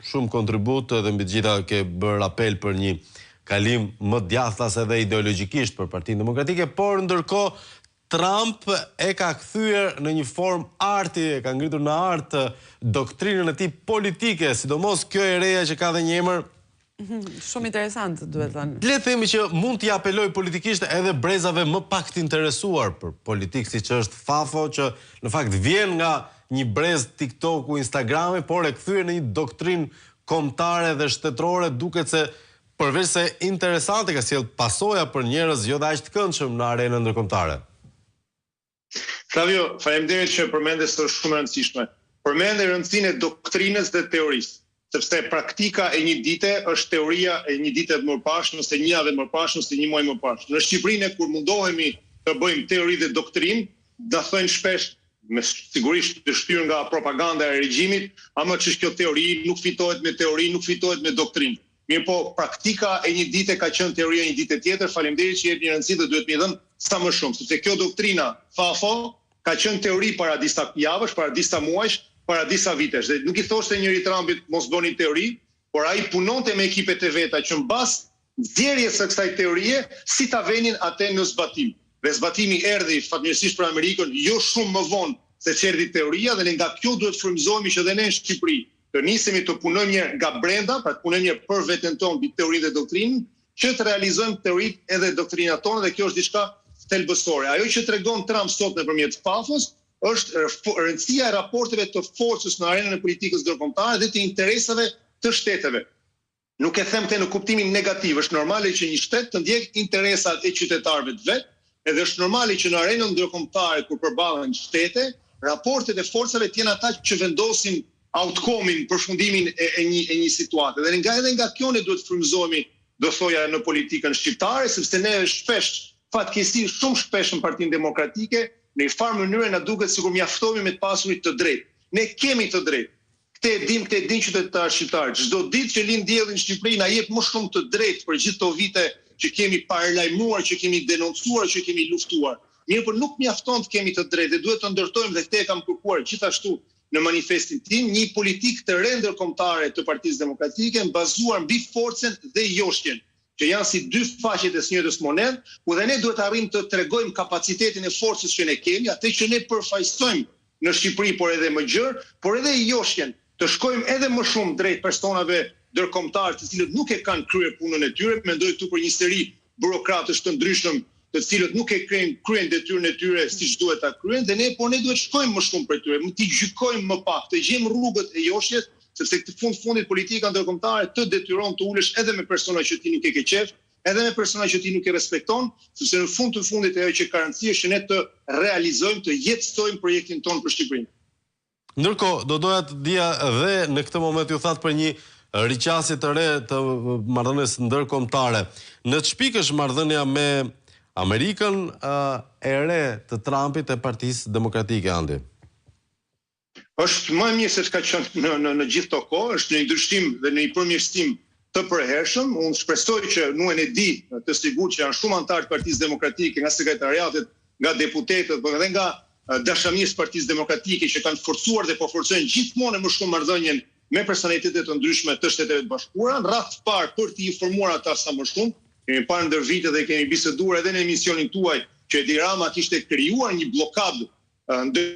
shumë kontribut dhe mbi të gjitha ke bërë apel për një kalim më djathtas edhe ideologjikisht për Partinë Demokratike, por ndërkohë Trump e ka kthyer në një formë arti, e ka ngritur në art doktrinën e tij politike, sidomos kjo e reja që ka dhe një emër shumë interesant, duhet thënë. Le të themi që mund t'i apeloj politikisht edhe brezave më pak të interesuar për politikë, siç është Fafo, që në fakt vjen nga një brez TikToku, Instagrami, por e kthyer në një doktrinë kombëtare dhe shtetërore, duket se përveç se interesante ka sjell pasoja për njerëz jo dhe aq të këndshëm në arenën ndërkombëtare. Flavio, faleminderit që përmende së shumë e rëndësishme. Përmende rëndësinë e doktrinës dhe teorisë, sepse praktika e një dite është teoria e një dite më parshme, ose një javë më parshme, ose një muaj më parshme. Në Shqipërinë, kur mundohemi të bëjmë teori dhe doktrinë, da thënë shpesh, me sigurisht të shtyrë nga propaganda e regjimit, ama ç'është kjo teori, nuk fitohet me teori, nuk fitohet me doktrinë. Mirë po, praktika e një dite ka qenë teoria e një dite tjetër, faleminderit që jepni rëndësi dhe duhet më dhënë sa më shumë, sepse kjo doktrina Fafo ka qenë teori para disa javësh, para disa muajsh, para disa vitesh. Dhe nuk i thoshte njëri Trumpit mos bëni teori, por ai punonte me ekipet e veta që mbas nxjerrjes së kësaj teorie si ta venin atë në zbatim. Dhe zbatimi erdhi fatmirësisht për Amerikën jo shumë më vonë se çerdhi teoria, dhe ne nga kjo duhet frymëzohemi që edhe ne në Shqipëri të nisemi të punojmë një nga brenda, pra të punojmë një për veten tonë mbi teorinë dhe doktrinën, që të realizojmë teoritë edhe doktrinat tona, dhe kjo është diçka thelbësore. Ajo që tregon Trump sot nëpërmjet Fafos është rëndësia e raporteve të forcës në arenën e politikës ndërkombëtare dhe të interesave të shteteve. Nuk e them këtë në kuptimin negativ, është normale që një shtet të ndjek interesat e qytetarëve të vet, edhe është normale që në arenën ndërkombëtare kur përballen shtete, raportet e forcave të jenë ata që vendosin outcome-in, përfundimin e një situate. Dhe edhe nga kjo ne duhet frymëzohemi, do thoja, në politikën shqiptare, sepse ne shpesh, fatkeqësisht shumë shpesh në Partinë Demokratike, në një farë mënyrë na duket sikur mjaftohemi me të pasurit të drejtë. Ne kemi të drejtë. Këtë e din qytetarët shqiptarë. Çdo ditë që lind dielli në Shqipëri na jep më shumë të drejtë për gjithë këto vite që kemi paralajmuar, që kemi denoncuar, që kemi luftuar. Mirë, por nuk mjafton të kemi të drejtë, dhe duhet të ndërtojmë, dhe këtë e kam kërkuar gjithashtu në manifestin tim, një politikë të re ndërkombëtare të Partisë Demokratike, bazuar mbi forcën dhe joshjen, që janë si dy faqet e së njëjtës monedë, ku dhe ne duhet arrijmë të tregojmë kapacitetin e forcës që ne kemi, atë që ne përfaqësojmë në Shqipëri, por edhe më gjerë, por edhe joshjen, të shkojmë edhe më shumë drejt personave ndërkombëtar të cilët nuk e kanë kryer punën e tyre, mendoj këtu për një seri burokratësh të ndryshëm, të cilët nuk e kryen detyrën e tyre siç duhet ta kryejnë, dhe ne duhet shkojmë më shumë për tyre, të gjykojmë më pak, të gjejmë rrugët e joshjes, sepse këtë fundit politika ndërkombëtare të detyron të ulesh edhe me persona që ti nuk e ke qef, edhe me persona që ti nuk e respekton, sepse në fund të fundit ajo që ka rëndësi është që ne të realizojmë, të jetësojmë projektin tonë për Shqipërinë. Ndërkohë, do doja të dija dhe në këtë moment ju thatë për një riqasje të re të marrëdhënies ndërkombëtare. Në ç'pikësh marrëdhënia me Amerikën e re të Trumpit e Partisë Demokratike, Andi? Është më mirë se çka qenë në gjithë këto kohë, është një ndryshim dhe një përmirësim të përhershëm. Unë shpresoj që nuhen e di të sigurt që janë shumë anëtarë të Partisë Demokratike, nga sekretariatet, nga deputetët, por edhe nga dashamirët e Partisë Demokratike që kanë forcuar dhe po forcojnë gjithmonë më shumë marrëdhënien me personalitete të ndryshme të Shteteve të Bashkuara, në radhë të parë për të informuar ata sa më shumë. Kemi parë ndër vite dhe kemi biseduar edhe në emisionin tuaj që Edi Rama kishte krijuar një blokadë